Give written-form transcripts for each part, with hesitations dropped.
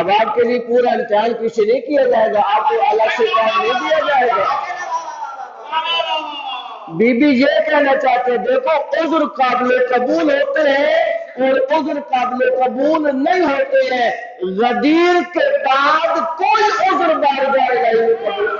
اب آپ کے لیے پورا امتحان پیچھے نہیں کیا جائے گا، آپ کو الگ سے ٹائم نہیں دیا جائے گا۔ بی بی یہ کہنا چاہتے ہیں دیکھو عذر قابل قبول ہوتے ہیں اور عذر قابل قبول نہیں ہوتے ہیں۔ غدیر کے بعد کوئی عذر بارگاہ الہی نہیں قبول۔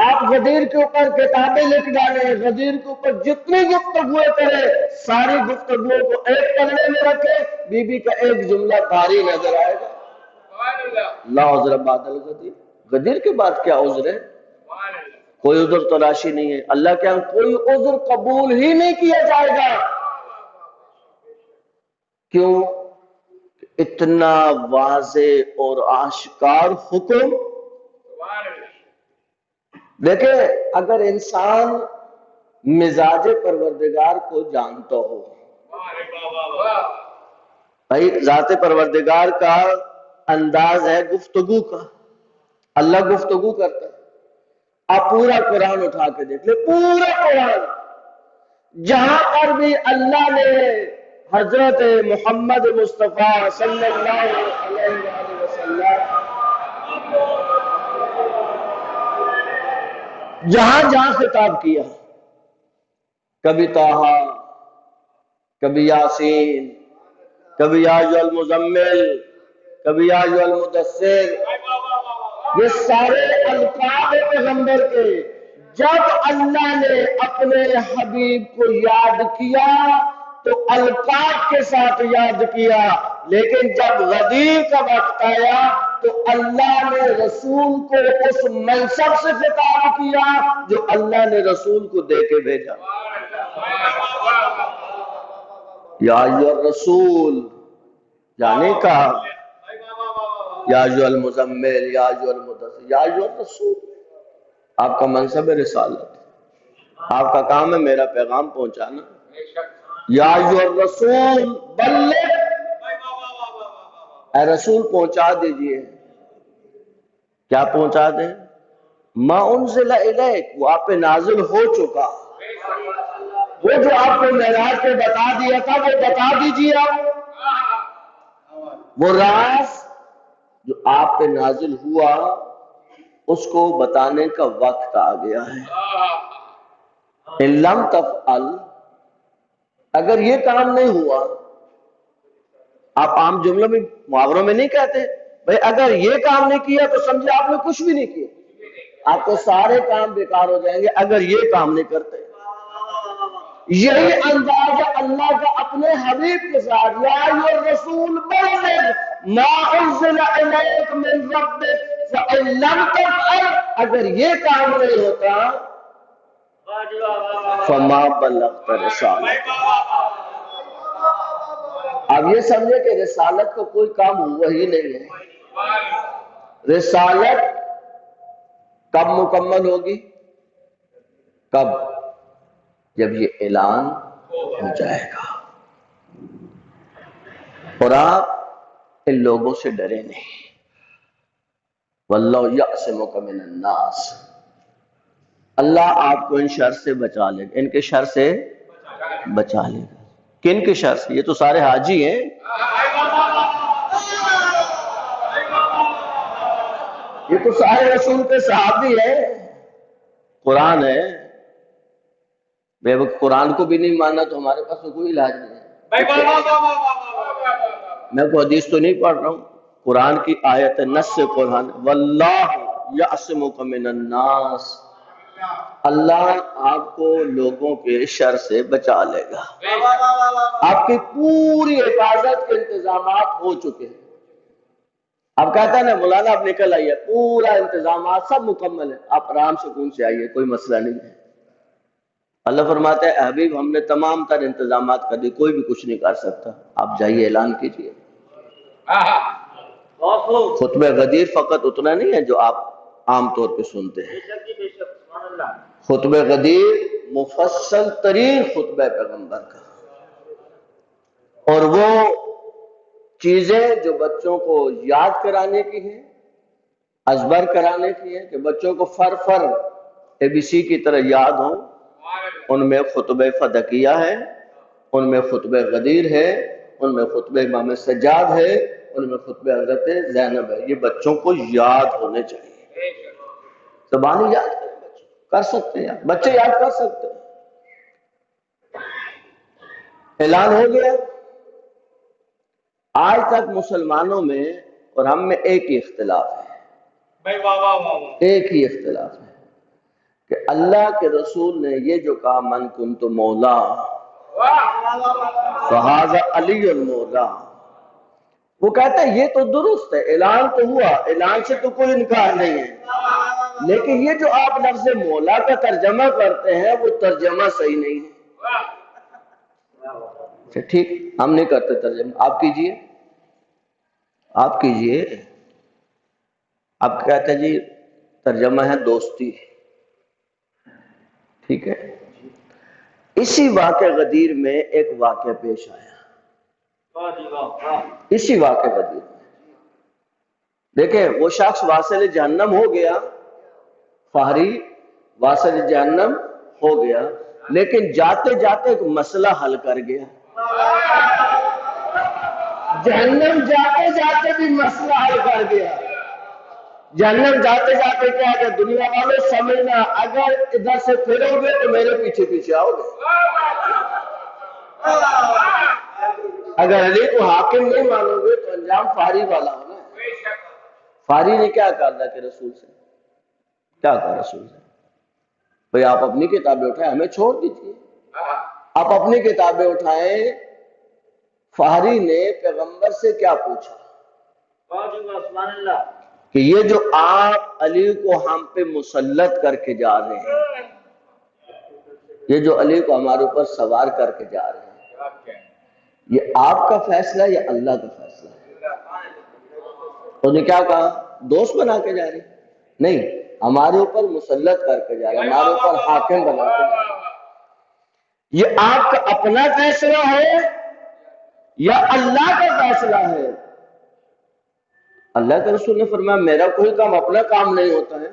آپ غدیر کے اوپر کتابیں لکھ ڈالیں، غدیر کے اوپر جتنی گفتگویں کریں، ساری گفتگوؤں کو ایک پلڑے میں رکھیں، بی بی کا ایک جملہ بھاری نظر آئے گا۔ لا عذر بعد الغدیر، غدیر کے بعد کیا عذر ہے؟ کوئی عذر تلاشی نہیں ہے، اللہ کے ہاں کوئی عذر قبول ہی نہیں کیا جائے گا۔ کیوں؟ اتنا واضح اور آشکار حکم۔ دیکھیں اگر انسان مزاج پروردگار کو جانتا ہو، بھائی ذات پروردگار کا انداز ہے گفتگو کا، اللہ گفتگو کرتا ہے۔ آپ پورا قرآن اٹھا کے دیکھ لیں، پورا قرآن جہاں پر بھی اللہ نے حضرت محمد مصطفیٰ صلی اللہ علیہ وآلہ وسلم جہاں خطاب کیا، کبھی طٰہٰ، کبھی یاسین، کبھی یا ایھا المزمل، کبھی یا ایھا المدثر، یہ سارے الفاظ پیغمبر کے جب اللہ نے اپنے حبیب کو یاد کیا تو الفاظ کے ساتھ یاد کیا، لیکن جب غدیر کا وقت آیا تو اللہ نے رسول کو اس منصب سے خطاب کیا جو اللہ نے رسول کو دے کے بھیجا۔ یا ایھا الرسول، یعنی کہا یا ایھا المزمل، یا ایھا المدثر، یا ایھا الرسول۔ آپ کا منصب رسالت، آپ کا کام ہے میرا پیغام پہنچانا۔ یا ایھا الرسول بلغ، اے رسول پہنچا دیجئے۔ کیا پہنچا دیں؟ ما انزل الیک، وہ آپ پہ نازل ہو چکا، وہ جو آپ کو معراج پہ بتا دیا تھا وہ بتا دیجئے آپ۔ وہ راز جو آپ پہ نازل ہوا اس کو بتانے کا وقت آ گیا ہے۔ ان لم تفعل، اگر یہ کام نہیں ہوا، آپ عام جملوں میں محاوروں میں نہیں کہتے بھئی اگر یہ کام نہیں کیا تو سمجھے آپ نے کچھ بھی نہیں کیا، آپ کو سارے کام بیکار ہو جائیں گے اگر یہ کام نہیں کرتے۔ یہی انداز ہے اللہ کا اپنے حبیب کے ساتھ، یا ایھا الرسول بلغ ما انزل الیک من ربک فإن لم تفعل، اگر یہ کام نہیں ہوتا فما بلغت رسالت۔ اب یہ سمجھے کہ رسالت کا کوئی کام ہوا ہی نہیں ہے۔ رسالت کب مکمل ہوگی؟ کب؟ جب یہ اعلان ہو جائے گا اور آپ ان لوگوں سے ڈرے نہیں۔ واللہ یعصمک من الناس، اللہ آپ کو ان شر سے بچا لے گا، ان کے شر سے بچا لے گا۔ کن کے شر سے؟ یہ تو سارے حاجی ہیں، یہ تو سارے رسول کے صحابی ہیں، قرآن ہے۔ بے وقت قرآن کو بھی نہیں ماننا تو ہمارے پاس کوئی علاج نہیں ہے۔ میں کوئی حدیث تو نہیں پڑھ رہا ہوں، قرآن کی آیت نص سے قرآن، واللہ یعصمک من الناس، اللہ آپ کو لوگوں کے شر سے بچا لے گا۔ آپ کی پوری حفاظت کے انتظامات ہو چکے ہیں۔ اب کہتا ہے نا مولانا اب نکل آئیے، پورا انتظامات سب مکمل ہے، آپ آرام سکون سے آئیے، کوئی مسئلہ نہیں ہے۔ اللہ فرماتا ہے اے حبیب ہم نے تمام تر انتظامات کر دی، کوئی بھی کچھ نہیں کر سکتا، آپ جائیے اعلان کیجئے۔ خطبہ غدیر فقط اتنا نہیں ہے جو آپ عام طور پہ سنتے ہیں، خطبہ غدیر مفصل ترین خطبہ پیغمبر کا، اور وہ چیزیں جو بچوں کو یاد کرانے کی ہیں، ازبر کرانے کی ہیں، کہ بچوں کو فر اے بی سی کی طرح یاد ہوں، ان میں خطبہ فدقیہ ہے، ان میں خطبہ غدیر ہے، ان میں خطبہ امام سجاد ہے، ان میں خطبہ حضرت زینب ہے۔ یہ بچوں کو یاد ہونے چاہیے، زبانی یاد کر سکتے ہیں، بچے یاد کر سکتے ہیں۔ اعلان ہو گیا۔ آج تک مسلمانوں میں اور ہم میں ایک ہی اختلاف ہے، ایک ہی اختلاف ہے کہ اللہ کے رسول نے یہ جو کہا من کنت مولا فہذا علی المولا، وہ کہتا ہے یہ تو درست ہے، اعلان تو ہوا، اعلان سے تو کوئی انکار نہیں ہے، لیکن یہ جو آپ لفظ مولا کا ترجمہ کرتے ہیں وہ ترجمہ صحیح نہیں ہے۔ اچھا ٹھیک، ہم نہیں کرتے ترجمہ، آپ کیجئے، آپ کیجئے۔ آپ کہتے ہیں جی ترجمہ ہے دوستی، ٹھیک ہے۔ اسی واقعہ غدیر میں ایک واقعہ پیش آیا، اسی واقعہ غدیر میں دیکھیں، وہ شخص واصل جہنم ہو گیا، فہری واصل جہنم ہو گیا، لیکن جاتے جاتے ایک مسئلہ حل کر گیا۔ جہنم جاتے جاتے بھی مسئلہ حل کر گیا۔ جہنم جاتے جاتے کیا کہ دنیا والوں سمجھنا، اگر ادھر سے پھرو گے تو میرے پیچھے پیچھے آؤ گے، اگر علی کو حاکم نہیں مانو گے تو انجام فہری والا ہونا ہے۔ فہری نے کیا کہا اللہ کے رسول سے؟ کیا کہا رسول سے؟ بھئی آپ اپنی کتابیں اٹھائیں، ہمیں چھوڑ دیجئے، آپ اپنی کتابیں اٹھائیں۔ فہری نے پیغمبر سے کیا پوچھا کہ یہ جو آپ علی کو ہم پہ مسلط کر کے جا رہے ہیں، یہ جو علی کو ہمارے اوپر سوار کر کے جا رہے ہیں، یہ آپ کا فیصلہ ہے یا اللہ کا فیصلہ ہے؟ انہوں نے کیا کہا؟ دوست بنا کے جا رہے ہیں؟ نہیں، ہمارے اوپر مسلط کر کے جا رہے ہیں، ہمارے اوپر حاکم بنا کے جا رہے ہیں۔ یہ آپ کا اپنا فیصلہ ہے یا اللہ کا فیصلہ ہے؟ اللہ کے رسول نے فرمایا میرا کوئی کام اپنا کام نہیں ہوتا ہے،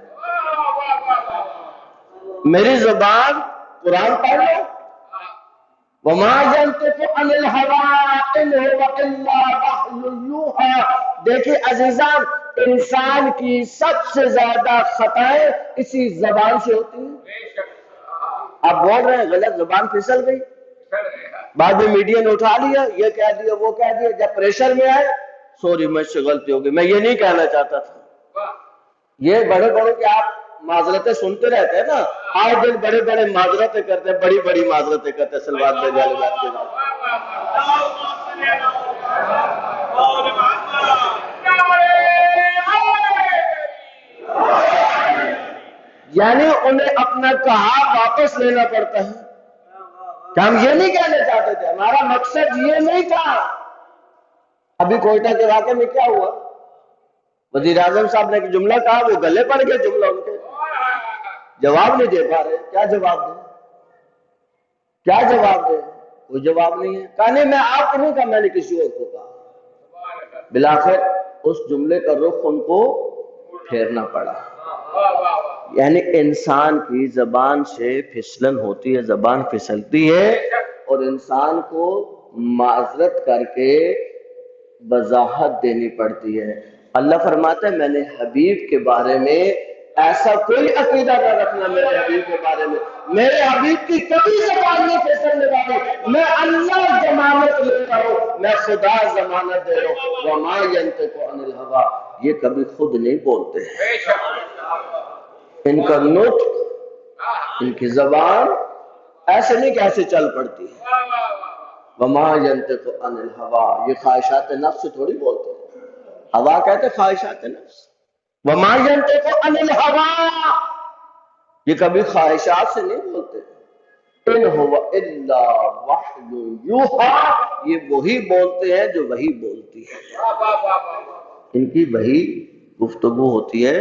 میری زبان قرآن پڑھ لو، وَمَا يَنْطِقُ عَنِ الْهَوَىٰ إِنْ هُوَ إِلَّا وَحْيٌ يُوحَىٰ۔ دیکھیں عزیزان، انسان کی سب سے زیادہ خطائیں اسی زبان سے ہوتی ہیں۔ آپ بول رہے ہیں غلط زبان پھسل گئی، بعد میں میڈیا نے اٹھا لیا، یہ کہہ دیا وہ کہہ دیا، جب پریشر میں آئے سوری مجھ سے غلطی ہو گئی، میں یہ نہیں کہنا چاہتا تھا۔ یہ بڑے بڑے کہ آپ معذرتیں سنتے رہتے ہیں نا، آج دن بڑے بڑے معذرتیں کرتے ہیں، بڑی بڑی معذرتیں کرتے ہیں سلوات میں جالے بات کے بعد۔ یعنی انہیں اپنا کہا واپس لینا پڑتا ہے کہ ہم یہ نہیں کہنا چاہتے تھے، ہمارا مقصد یہ نہیں تھا۔ ابھی کوئٹہ کے واقعے میں کیا ہوا؟ وزیر اعظم صاحب نے ایک جملہ کہا، وہ گلے پڑ گئے جملہ ان کے، جواب نہیں دے پا رہے۔ کیا جواب دیں؟ کیا جواب دیں؟ کوئی جواب نہیں ہے۔ کہا نہیں، میں آپ کو نہیں کہا، میں نے کسی اور کو کہا۔ بلاخر اس جملے کا رخ ان کو پھیرنا پڑا۔ یعنی انسان کی زبان سے پھسلن ہوتی ہے، زبان پھسلتی ہے، اور انسان کو معذرت کر کے وضاحت دینی پڑتی ہے۔ اللہ فرماتا ہے میں نے حبیب کے بارے میں ایسا کوئی عقیدہ نہ رکھنا، میرے حبیب کے بارے میں، میرے حبیب کی کبھی زبان نہیں پھسلنے والی، میں اللہ ضمانت لیتا ہوں، میں خدا ضمانت دے رہا ہوں، وَمَا يَنْطِقُ عَنِ الْهَوَىٰ، یہ کبھی خود نہیں بولتے ہیں، ان کا نطق، ان کی زبان ایسے نہیں کہ ایسے چل پڑتی ہے۔ وَمَا يَنْطِقُ عَنِ الْهَوَىٰ، یہ خواہشات نفس سے تھوڑی بولتے ہیں، ہوا کہتے ہیں خواہشات نفس۔ وَمَا يَنْطِقُ عَنِ الْهَوَىٰ، یہ کبھی خواہشات سے نہیں بولتے۔ إِنْ هُوَ إِلَّا وَحْيٌ يُوحَىٰ، یہ وہی بولتے ہیں جو وہی بولتی ہے، ان کی وہی گفتگو ہوتی ہے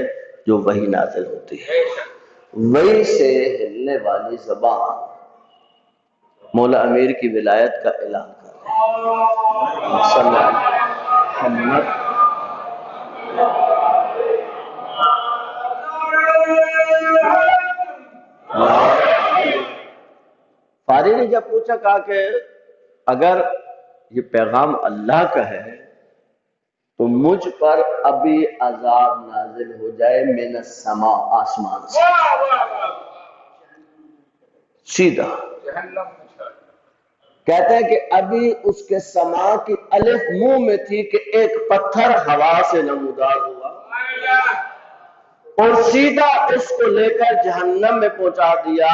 جو وہی نازل ہوتی ہے۔ وہی سے ہلنے والی زبان مولا امیر کی ولایت کا اعلان کر رہے ہیں۔ صلی اللہ علیہ محمد فاری نے جب پوچھا، کہا کہ اگر یہ پیغام اللہ کا ہے تو مجھ پر ابھی عذاب نازل ہو جائے من السماء، آسمان سے، سیدھا۔ کہتے ہیں کہ ابھی اس کے سما کی الف منہ میں تھی کہ ایک پتھر ہوا سے نمودار ہوا اور سیدھا اس کو لے کر جہنم میں پہنچا دیا۔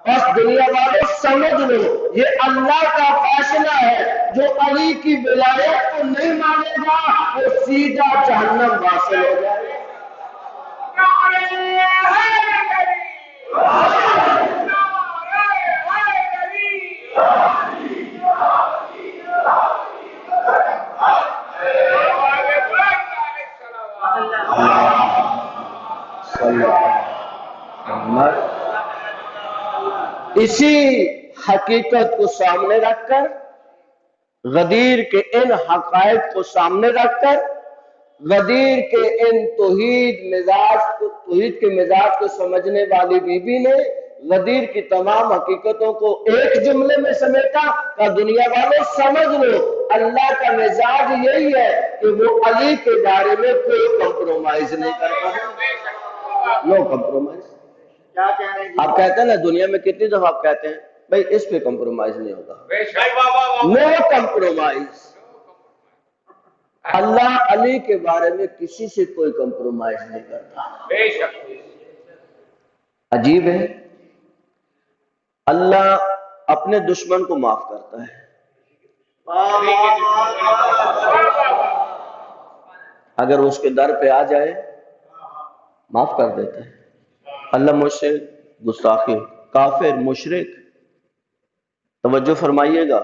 بس دنیا والوں سمجھ لو، یہ اللہ کا فیصلہ ہے، جو علی کی ولایت کو نہیں مانے گا وہ سیدھا جہنم واصل ہو جائے گا۔ اسی حقیقت کو سامنے رکھ کر، غدیر کے ان حقائق کو سامنے رکھ کر، غدیر کے ان توحید کے مزاج کو سمجھنے والی بی بی نے غدیر کی تمام حقیقتوں کو ایک جملے میں سمیٹا کہ دنیا والوں سمجھ لو، اللہ کا مزاج یہی ہے کہ وہ علی کے بارے میں کوئی کمپرومائز نہیں کرتا، نو کمپرومائز۔ آپ کہتے ہیں نا، دنیا میں کتنی دفعہ آپ کہتے ہیں بھئی اس پہ کمپرومائز نہیں ہوگا، نو کمپرومائز۔ اللہ علی کے بارے میں کسی سے کوئی کمپرومائز نہیں کرتا۔ عجیب ہے، اللہ اپنے دشمن کو معاف کرتا ہے، اگر اس کے در پہ آ جائے معاف کر دیتا ہے۔ اللہ مجھ سے گستاخی، کافر، مشرک، توجہ فرمائیے گا،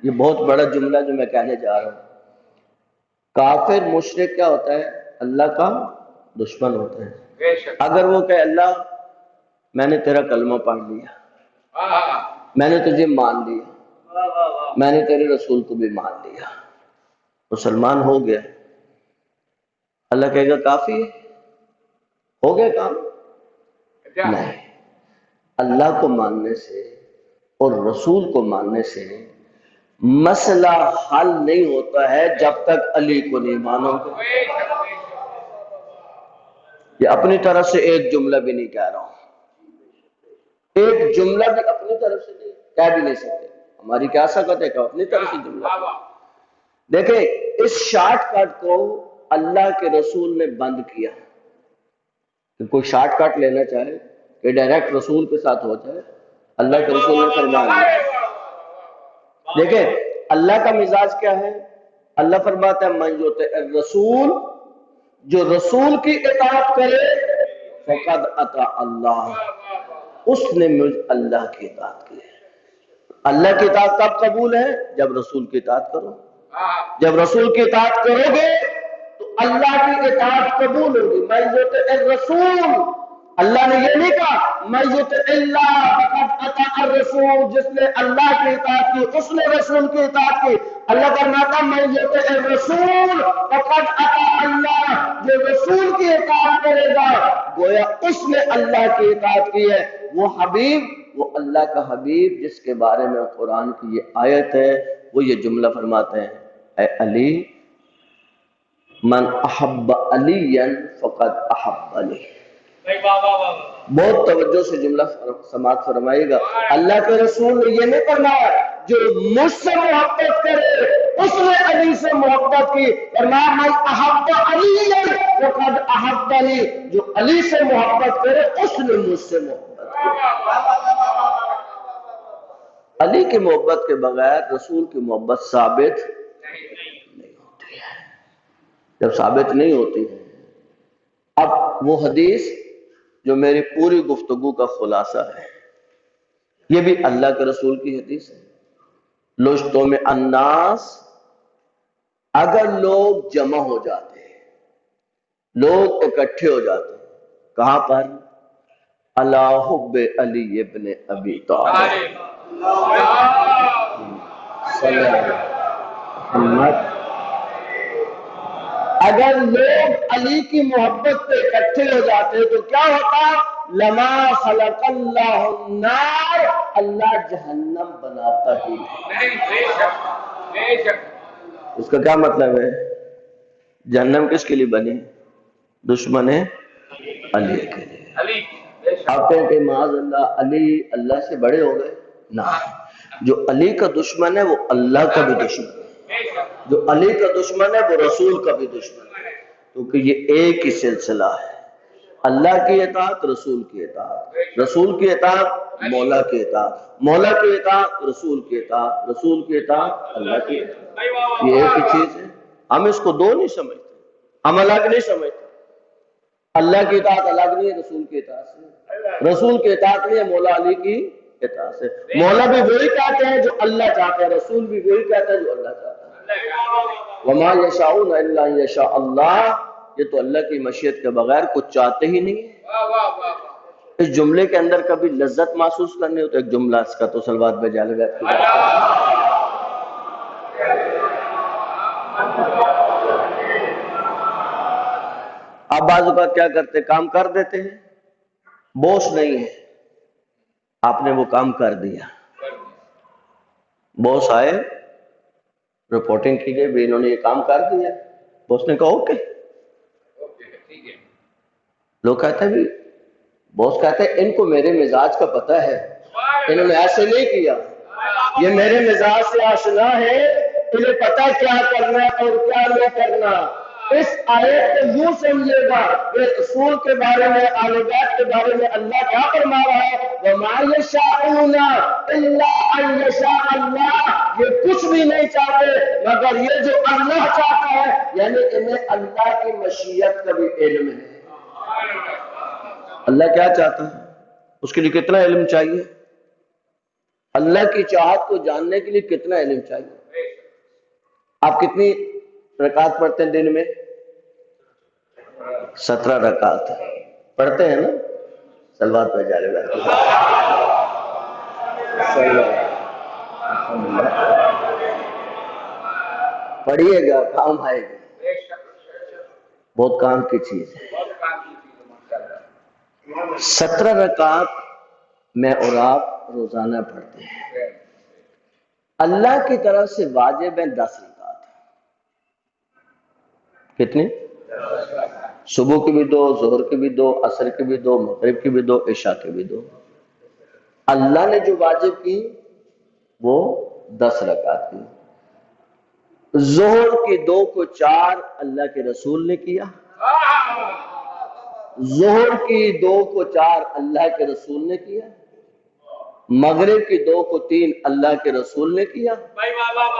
یہ بہت بڑا جملہ جو میں کہنے جا رہا ہوں۔ کافر مشرک کیا ہوتا ہے؟ اللہ کا دشمن ہوتا ہے۔ اگر وہ کہ اللہ میں نے تیرا کلمہ پڑھ لیا، میں نے تجھے مان لیا، میں نے تیرے رسول کو بھی مان لیا، مسلمان ہو گیا، اللہ کہے گا کافی ہے، ہو گیا کام؟ نہیں، اللہ کو ماننے سے اور رسول کو ماننے سے مسئلہ حل نہیں ہوتا ہے جب تک علی کو نہیں مانو گے۔ یہ اپنی طرف سے ایک جملہ بھی نہیں کہہ رہا ہوں، ایک جملہ بھی اپنی طرف سے نہیں کہہ بھی نہیں سکتے، ہماری کیا سکت ہے کہ اپنی طرف سے جملہ۔ دیکھیں، اس شارٹ کٹ کو اللہ کے رسول نے بند کیا کہ کوئی شارٹ کٹ لینا چاہے کہ ڈائریکٹ رسول کے ساتھ ہو جائے، اللہ کے رسول نے فرمایا۔ دیکھیں اللہ کا مزاج کیا ہے، اللہ فرماتا ہے من یطع الرسول، جو رسول کی اطاعت کرے فقد اطاع اللہ، اس نے مجھ اللہ کی اطاعت کی ہے۔ اللہ کی اطاعت کب قبول ہے؟ جب رسول کی اطاعت کرو، جب رسول کی اطاعت کرو گے تو اللہ کی اطاعت قبول ہوگی۔ من یطع الرسول، اللہ نے یہ نہیں کہا من یطع اللہ فقد اطاع الرسول، جس نے اللہ کی اطاعت کی اس نے رسول کی اطاعت کی۔ اللہ فرماتا من یطع الرسول فقد اطاع اللہ، جو رسول کی اطاعت کرے گا گویا اس نے اللہ کی اطاعت کی ہے۔ وہ حبیب، وہ اللہ کا حبیب جس کے بارے میں قرآن کی یہ آیت ہے، وہ یہ جملہ فرماتے ہیں، اے علی من احب علی فقد احب علی۔ بہت توجہ سے جملہ سماعت فرمائیے گا، اللہ کے رسول نے یہ نہیں فرمایا جو مجھ سے محبت کرے اس نے علی سے محبت کی، فرمایا من احب علی فقد احب علی، جو علی سے محبت کرے اس نے مجھ سے محبت کی۔ علی کی محبت کے بغیر رسول کی محبت ثابت نہیں ہوتی ہے۔ جب ثابت نہیں ہوتی ہے، اب وہ حدیث جو میری پوری گفتگو کا خلاصہ ہے، یہ بھی اللہ کے رسول کی حدیث ہے۔ لجتمع میں الناس، اگر لوگ جمع ہو جاتے ہیں، لوگ اکٹھے ہو جاتے ہیں، کہاں پر؟ علی حب علی ابن ابی طالب، صلی اللہ علیہ وسلم۔ اگر لوگ علی کی محبت پہ اکٹھے ہو جاتے تو کیا ہوتا؟ لما خلق اللہ النار اللہ جہنم بناتا ہی نہیں۔ بے شک اس کا کیا مطلب ہے؟ جہنم کس کے لیے بنی؟ دشمن علی کے لیے۔ علی بے شک آپ کہیں کہ معاذ اللہ علی اللہ سے بڑے ہو گئے؟ نہ، جو علی کا دشمن ہے وہ اللہ کا بھی دشمن ہے، بے شک جو علی کا دشمن ہے وہ رسول کا بھی دشمن ہے، کیونکہ یہ ایک ہی سلسلہ ہے، اللہ کی اطاعت، رسول کی اطاعت، رسول کی اطاعت، مولا کی اطاعت، مولا کی اطاعت، رسول کی اطاعت، رسول کی اطاعت، اللہ کی اطاعت، یہ ایک ہی چیز ہے۔ ہم اس کو دو نہیں سمجھتے، ہم الگ نہیں سمجھتے۔ اللہ کی اطاعت الگ نہیں ہے رسول کی اطاعت سے، رسول کی اطاعت نہیں ہے مولا علی کی اطاعت سے۔ مولا بھی وہی کہتے ہیں جو اللہ چاہتے ہیں، رسول بھی وہی کہتے ہیں جو اللہ چاہتے ہیں۔ وما یشاؤون الا ان یشاء اللہ، یہ تو اللہ کی مشیت کے بغیر کچھ چاہتے ہی نہیں ہے۔ واہ واہ واہ واہ اس جملے کے اندر کبھی لذت محسوس کرنی ہو تو ایک جملہ اس کا تو صلوات بجا لگا۔ آپ بعض اوقات کیا کرتے، کام کر دیتے ہیں، بوس نہیں ہے، آپ نے وہ کام کر دیا، بوس آئے، رپورٹنگ کی گئی بھی انہوں نے یہ کام کر دیا، بوس نے کہا اوکے، ٹھیک ہے لوگ کہتے ہیں بھی، بوس کہتے ہیں ان کو میرے مزاج کا پتہ ہے، انہوں نے ایسے نہیں کیا، یہ میرے مزاج سے آشنا ہے، انہیں پتہ کیا کرنا ہے اور کیا نہیں کرنا۔ اس آیت کو یوں سمجھے گا کہ رسول کے بارے میں، آل بیت کے بارے میں اللہ کیا فرما رہا ہے؟ وَمَا يَشَاءُونَ إِلَّا أَن يَشَاءَ اللَّهُ، یہ کچھ بھی نہیں چاہتے مگر یہ جو اللہ چاہتا ہے، یعنی انہیں اللہ کی مشیت کا بھی علم ہے۔ اللہ کیا چاہتا ہے، اس کے لیے کتنا علم چاہیے؟ اللہ کی چاہت کو جاننے کے لیے کتنا علم چاہیے؟ آپ کتنی رکعت پڑھتے ہیں دن میں؟ 17 رکعت پڑھتے ہیں نا؟ صلوات پہ جا لے پڑھیے گا، کام آئے گا، بے شک بہت کام کی چیز ہے۔ بہت کام کی چیز ہے ماشاءاللہ 17 رکعت میں اور آپ روزانہ پڑھتے ہیں، اللہ کی طرف سے واجب ہیں 10 رکعت۔ کتنی؟ صبح کی بھی 2، ظہر کی بھی 2، عصر کی بھی 2، مغرب کی بھی 2، عشاء کی بھی 2۔ اللہ نے جو واجب کی وہ 10 رکعت کی۔ ظہر کی 2 کو 4 اللہ کے رسول نے کیا، ظہر کی 2 کو 4 اللہ کے رسول نے کیا، مغرب کی 2 کو 3 اللہ کے رسول نے کیا،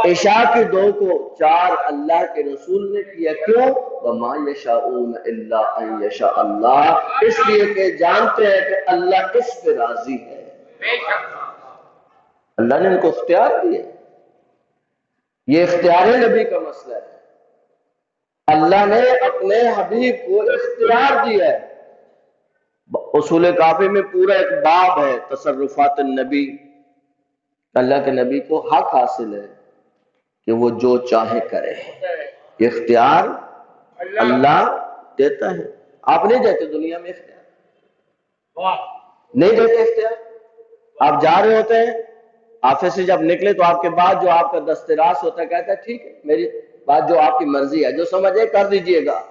عشاء کی 2 کو 4 اللہ کے رسول نے کیا۔ کیوں؟ وَمَا يَشَاءُونَ إِلَّا أَن يَشَاءَ اللَّهُ، اس لیے کہ جانتے ہیں کہ اللہ اس پہ راضی ہے، بے شک اللہ نے ان کو اختیار دیا، یہ اختیار نبی کا مسئلہ ہے، اللہ نے اپنے حبیب کو اختیار دیا ہے۔ اصول کافی میں پورا ایک باب ہے تصرفات النبی، اللہ کے نبی کو حق حاصل ہے کہ وہ جو چاہے کرے، یہ اختیار اللہ دیتا ہے، آپ نہیں دیتے دنیا میں اختیار، واہ نہیں دیتے اختیار۔ آپ جا رہے ہوتے ہیں آفس سے جب نکلے تو آپ کے بعد جو آپ کا دستراس ہوتا ہے کہتا ہے ٹھیک ہے میری بات جو آپ کی مرضی ہے، جو سمجھے کر دیجئے گا۔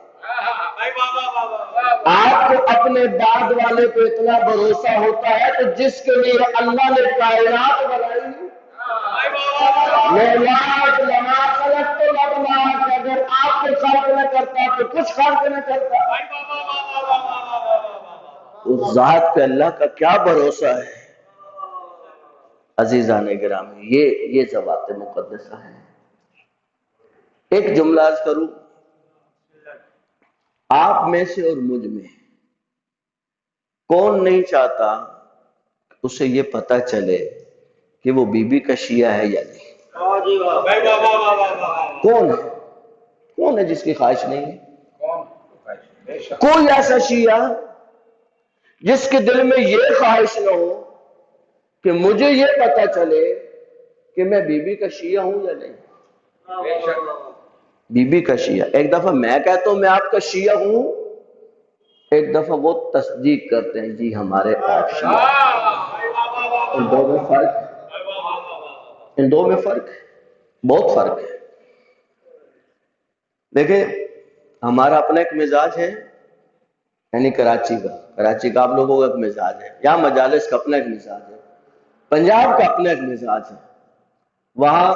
آپ کو اپنے بعد والے کو اتنا بھروسہ ہوتا ہے کہ جس کے لیے اللہ نے کائنات بنائی، اگر آپ کو خلق نہ کرتا تو کچھ خلق نہ کرتا، اس ذات پہ اللہ کا کیا بھروسہ ہے؟ عزیزان گرامی، یہ ذوات مقدسہ ہیں۔ ایک جملہ عرض کروں، آپ میں سے اور مجھ میں کون نہیں چاہتا اسے یہ پتہ چلے کہ وہ بی بی کا شیعہ ہے یا نہیں؟ کون ہے جس کی خواہش نہیں ہے؟ کوئی ایسا شیعہ جس کے دل میں یہ خواہش نہ ہو کہ مجھے یہ پتہ چلے کہ میں بی بی کا شیعہ ہوں یا نہیں۔ بی بی کا شیعہ، ایک دفعہ میں کہتا ہوں میں آپ کا شیعہ ہوں، ایک دفعہ وہ تصدیق کرتے ہیں جی ہمارے آپ شیعہ۔ ان دو میں فرق ہے، ان دو میں فرق ہے، بہت فرق ہے۔ دیکھیں ہمارا اپنا ایک مزاج ہے، یعنی کراچی کا آپ لوگوں کا ایک مزاج ہے، یہاں مجالس کا اپنا ایک مزاج ہے، پنجاب کا اپنا ایک مزاج ہے، وہاں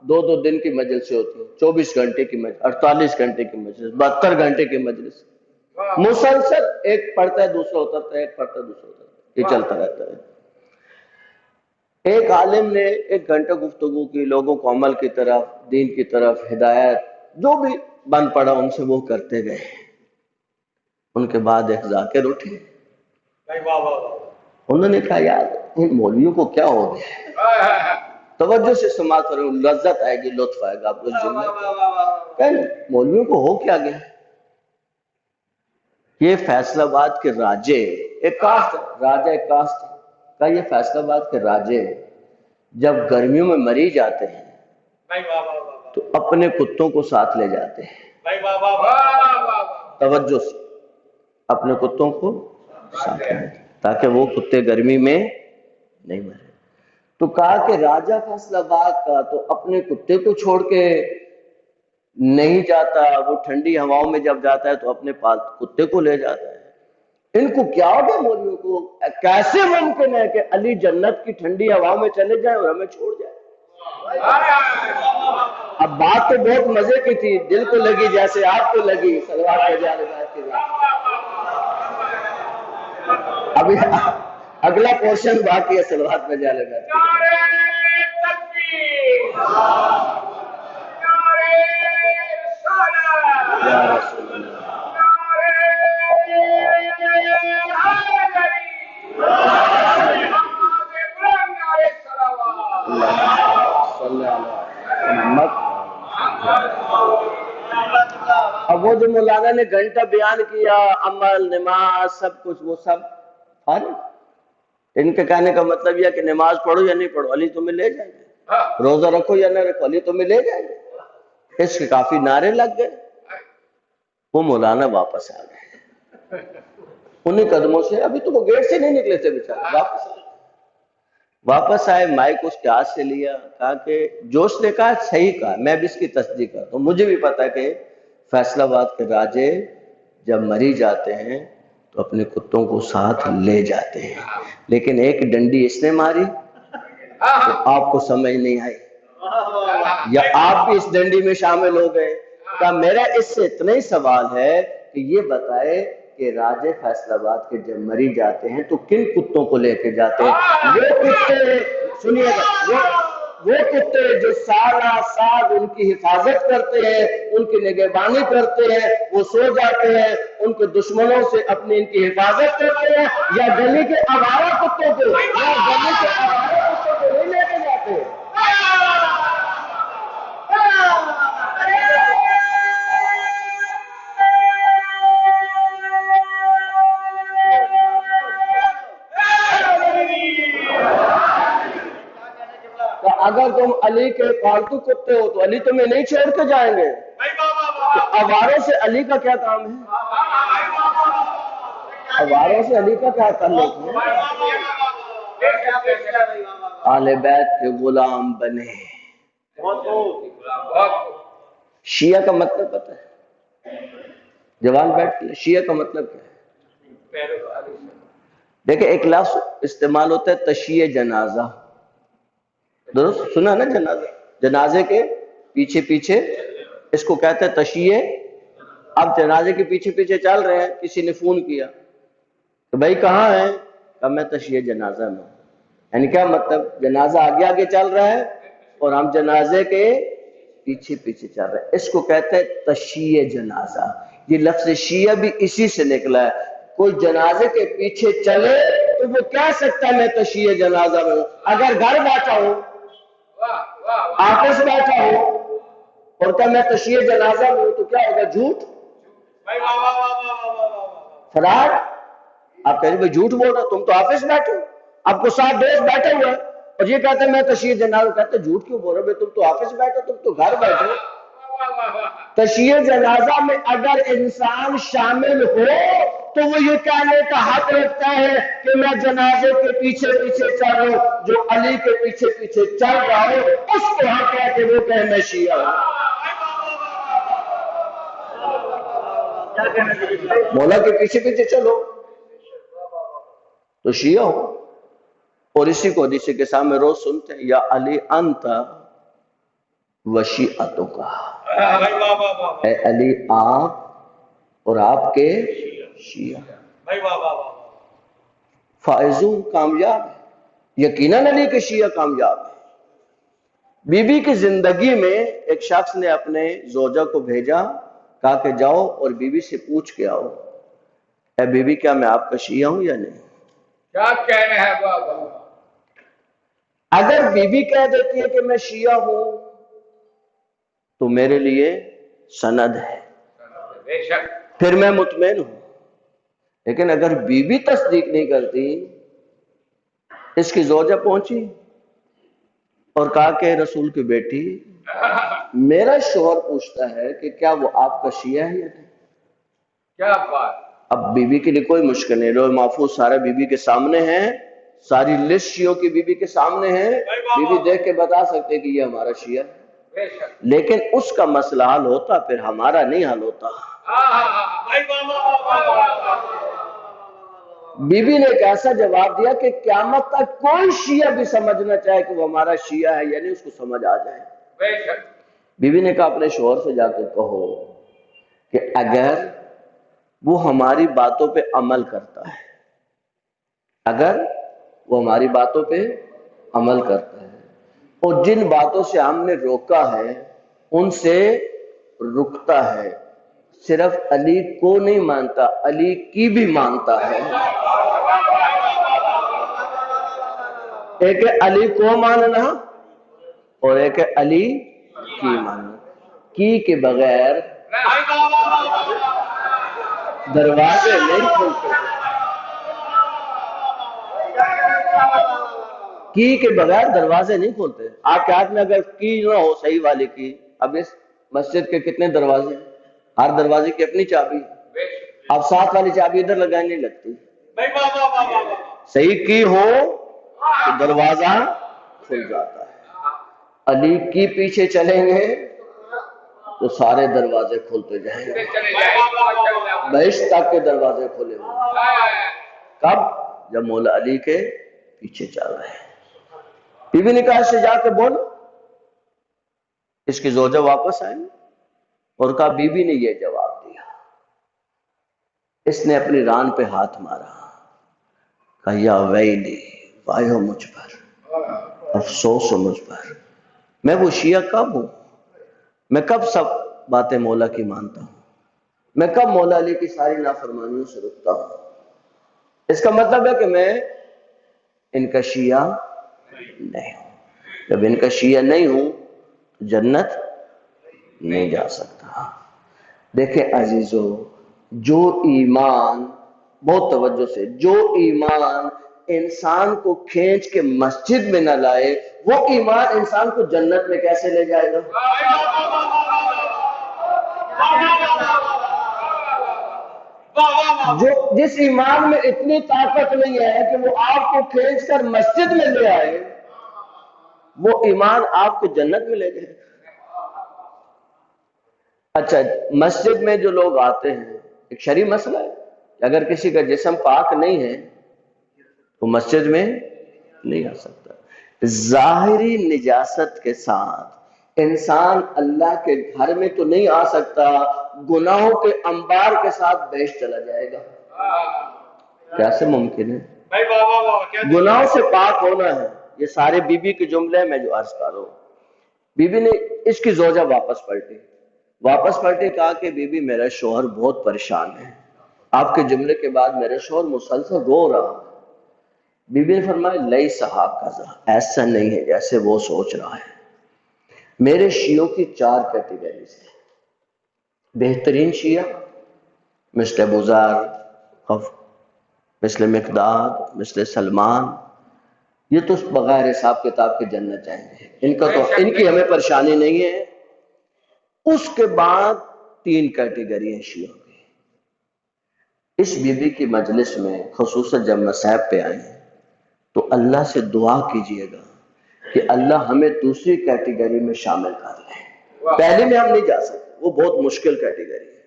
2 دن کی مجلسیں ہوتی ہیں، 24 گھنٹے کی مجلس، 48 گھنٹے کی مجلس، 72 گھنٹے کی مجلس، مسلسل ایک پڑھتا ہے دوسرا اترتا ہے، ایک پڑھتا ہے دوسرا اترتا ہے، یہ چلتا رہتا ہے۔ ایک عالم نے 1 گھنٹہ گفتگو کی، لوگوں کو عمل کی طرف، دین کی طرف، ہدایت جو بھی بند پڑا ان سے وہ کرتے گئے۔ ان کے بعد ایک ذاکر اٹھے، انہوں نے کہا یار ان مولویوں کو کیا ہو گیا، توجہ سے سماعت کریں، لذت آئے گی، لطف آئے گا آپ کو جملے کہیں مولویوں کو ہو کیا گیا؟ یہ فیصل آباد کے راجے، ایک کاسٹ راجہ، ایک کاسٹ کا، یہ فیصل آباد کے راجے جب گرمیوں میں مری جاتے ہیں تو اپنے کتوں کو ساتھ لے جاتے ہیں، توجہ سے اپنے کتوں کو ساتھ لے جاتے ہیں تاکہ وہ کتے گرمی میں نہیں مرے۔ تو کہا کہ راجہ فیصل آباد کا تو اپنے کتے کو چھوڑ کے نہیں جاتا، وہ ٹھنڈی ہواؤں میں جب جاتا ہے تو اپنے کتے کو لے جاتا ہے۔ ان کو کیا ہو گیا مولویوں کو، کیسے ممکن ہے کہ علی جنت کی ٹھنڈی ہواؤں میں چلے جائیں اور ہمیں چھوڑ جائیں؟ اب بات تو بہت مزے کی تھی، دل کو لگی جیسے آپ کو لگی، صلوات پہ جا رہے کے لیے۔ ابھی اگلا پورشن باقی ہے، صلوات پہ جا رہے یا رسول اللہ۔ اب وہ جو مولانا نے گھنٹہ بیان کیا، عمل، نماز، سب کچھ، وہ سب ان کے کہنے کا مطلب یہ کہ نماز پڑھو یا نہیں پڑھو علی تمہیں لے جائیں گے، روزہ رکھو یا نہ رکھو علی تمہیں لے جائیں گے۔ اس کے کافی نعرے لگ گئے، وہ مولانا واپس آ گئے انہیں قدموں سے، ابھی تو وہ گیٹ سے نہیں نکلے تھے بیچارے، واپس آئے، مائک اس کے ہاتھ سے لیا، کہا کہ جو اس نے کہا صحیح کہا، میں بھی اس کی تصدیق کرتا ہوں، مجھے بھی پتا ہے کہ فیصل آباد کے راجے جب مری جاتے ہیں تو اپنے کتوں کو ساتھ لے جاتے ہیں، لیکن ایک ڈنڈی اس نے ماری تو آپ کو سمجھ نہیں آئی، یا آپ بھی اس ڈنڈی میں شامل ہو گئے۔ کہا میرا اس سے اتنا ہی سوال ہے کہ یہ بتائے کہ راجے فیصل آباد کے جب مری جاتے ہیں تو کن کتوں کو لے کے جاتے ہیں؟ وہ کتے، سنیے گا، وہ کتے جو سارا سال ان کی حفاظت کرتے ہیں، ان کی نگہبانی کرتے ہیں، وہ سو جاتے ہیں، ان کے دشمنوں سے اپنی ان کی حفاظت کرتے ہیں، یا گلی کے آوارہ کتوں کو، یا گلی کے آوارہ کتوں کو نہیں لے کے جاتے؟ اگر تم علی کے پالتو کتے ہو تو علی تمہیں نہیں چھوڑ کے جائیں گے، تو آواروں سے علی کا کیا کام ہے؟ آواروں سے علی کا کیا تعلق ہے؟ آل بیت کے غلام بنے۔ شیعہ کا مطلب پتہ ہے؟ جوان بیٹھ کے شیعہ کا مطلب کیا ہے؟ دیکھیں ایک لفظ استعمال ہوتا ہے تشییع جنازہ، درست سنا نا؟ جنازہ، جنازے کے پیچھے پیچھے، اس کو کہتے ہیں تشییع۔ اب جنازے کے پیچھے پیچھے چل رہے ہیں، کسی نے فون کیا کہ بھائی کہاں ہیں؟ کہا میں تشییع جنازہ میں ہوں۔ یعنی کیا مطلب؟ جنازہ آگے آگے چل رہا ہے اور ہم جنازے کے پیچھے پیچھے چل رہے ہیں، اس کو کہتے ہیں تشییع جنازہ۔ یہ لفظ شیعہ بھی اسی سے نکلا ہے۔ کوئی جنازے کے پیچھے چلے تو وہ کہہ سکتا ہے میں تشییع جنازہ میں ہوں۔ اگر گھر بیٹھا ہوں، آفس بیٹھا ہوں اور کہ میں تشییع جنازہ میں ہوں تو کیا ہوگا؟ جھوٹ، فراڈ۔ آپ کہیں گے جھوٹ بول رہا، تم تو آفس بیٹھے ہو، آپ کو 7 دوست بیٹھے ہوئے اور یہ کہتے ہیں میں تشییع جنازہ، کہتے ہیں جھوٹ کیوں بول رہے ہو؟ تم تو آفس بیٹھے، تم تو گھر بیٹھے۔ تشییع جنازہ میں اگر انسان شامل ہو تو وہ یہ کہنے کا حق رکھتا ہے کہ میں جنازے کے پیچھے پیچھے چل رہا ہوں. جو علی کے پیچھے پیچھے چل رہا ہو اس کو حق ہے کہ وہ کہے میں شیعہ ہوں. مولا کے پیچھے پیچھے چلو تو شیعہ ہو. اور اسی کو حدیث کے سامنے روز سنتے ہیں، یا علی انت و شیعتک، اے علی آپ اور آپ کے شیعہ. فائزون کامیاب ہے، یقیناً علی کے شیعہ کامیاب ہے. بی بی کی زندگی میں ایک شخص نے اپنے زوجہ کو بھیجا، کہا کہ جاؤ اور بی بی سے پوچھ کے آؤ، اے بی بی کیا میں آپ کا شیعہ ہوں یا نہیں. کیا کہنا ہے بابا؟ اگر بی بی کہہ دیتی ہے کہ میں شیعہ ہوں تو میرے لیے سند ہے، بے شک. پھر میں مطمئن ہوں. لیکن اگر بی بی تصدیق نہیں کرتی، اس کی زوجہ پہنچی اور کہا کہ رسول کی بیٹی میرا شوہر پوچھتا ہے کہ کیا وہ آپ کا شیعہ ہے یا نہیں. کیا بات. اب بی بی کے لیے کوئی مشکل نہیں، لوح محفوظ سارا بی بی کے سامنے ہے، ساری لسٹ شیعوں کی بی بی کے سامنے ہے، بی بی دیکھ کے بتا سکتے کہ یہ ہمارا شیعہ ہے. بے شک. لیکن اس کا مسئلہ حل ہوتا، پھر ہمارا نہیں حل ہوتا. بی بی نے ایک ایسا جواب دیا کہ قیامت تک کوئی شیعہ بھی سمجھنا چاہے کہ وہ ہمارا شیعہ ہے یعنی اس کو سمجھ آ جائے. بے شک. بی بی نے کہا اپنے شوہر سے جا کے کہو کہ اگر وہ ہماری باتوں پہ عمل کرتا ہے، اگر وہ ہماری باتوں پہ عمل کرتا ہے اور جن باتوں سے ہم نے روکا ہے ان سے رکتا ہے، صرف علی کو نہیں مانتا، علی کی بھی مانتا ہے. ایک ہے علی کو ماننا اور ایک ہے علی کی ماننا. کی کے بغیر دروازے نہیں کھلتے، کی کے بغیر دروازے نہیں کھولتے. آپ کے ہاتھ میں اگر کی نہ ہو صحیح والی کی، اب اس مسجد کے کتنے دروازے ہیں، ہر دروازے کی اپنی چابی ہے. اب 7 والی چابی ادھر لگانی نہیں لگتی. صحیح کی ہو تو دروازہ کھل جاتا ہے. علی کی پیچھے چلیں گے تو سارے دروازے کھلتے جائیں گے، بہشت تک کے دروازے کھلے ہوئے. کب؟ جب مولا علی کے پیچھے چل رہے ہیں. بی بی نے کہا اس سے جا کے بولو. اس کی زوجہ واپس آئی اور کہا بی بی نے یہ جواب دیا. اس نے اپنی ران پہ ہاتھ مارا، کہا یا ویلی، وایو مجھ پر، افسوس ہو مجھ پر. میں وہ شیعہ کب ہوں؟ میں کب سب باتیں مولا کی مانتا ہوں؟ میں کب مولا علی کی ساری نافرمانیوں سے رکتا ہوں؟ اس کا مطلب ہے کہ میں ان کا شیعہ نہیں ہوں. جب ان کا شیعہ نہیں ہوں تو جنت نہیں جا سکتا. دیکھیں عزیزو، جو ایمان، بہت توجہ سے، جو ایمان انسان کو کھینچ کے مسجد میں نہ لائے وہ ایمان انسان کو جنت میں کیسے لے جائے گا؟ جس ایمان میں اتنی طاقت نہیں ہے کہ وہ آپ کو کھینچ کر مسجد میں لے آئے، وہ ایمان آپ کو جنت میں لے جائے. اچھا، مسجد میں جو لوگ آتے ہیں، ایک شرعی مسئلہ ہے کہ اگر کسی کا جسم پاک نہیں ہے تو مسجد میں نہیں آ سکتا. ظاہری نجاست کے ساتھ انسان اللہ کے گھر میں تو نہیں آ سکتا، گناہوں کے انبار کے ساتھ بہشت چلا جائے گا. کیسے ممکن ہے؟ گناہوں سے پاک ہونا ہے. یہ سارے بی بی کے جملے میں جو عرض کر رہا ہوں. بی بی نے، اس کی زوجہ واپس پلٹی کہا کہ بی بی میرا شوہر بہت پریشان ہے، آپ کے جملے کے بعد میرا شوہر مسلسل رو رہا. بی بی نے فرمایا لیس ہاکذا، ایسا نہیں ہے جیسے وہ سوچ رہا ہے. میرے شیعوں کی 4 کیٹیگریز ہیں. بہترین شیعہ مثل ابوذر، مثل مقداد، مثل سلمان، یہ تو بغیر حساب کتاب کے جنت جائیں گے، ان کی ہمیں پریشانی نہیں ہے. اس کے بعد 3 کیٹیگری ہیں شیعوں کی. اس بیوی کی مجلس میں خصوصاً جب مصائب پہ آئیں تو اللہ سے دعا کیجئے گا کہ اللہ ہمیں دوسری کیٹیگری میں شامل کر لے۔ پہلے میں ہم نہیں جا سکتے، وہ بہت مشکل کیٹیگری ہے،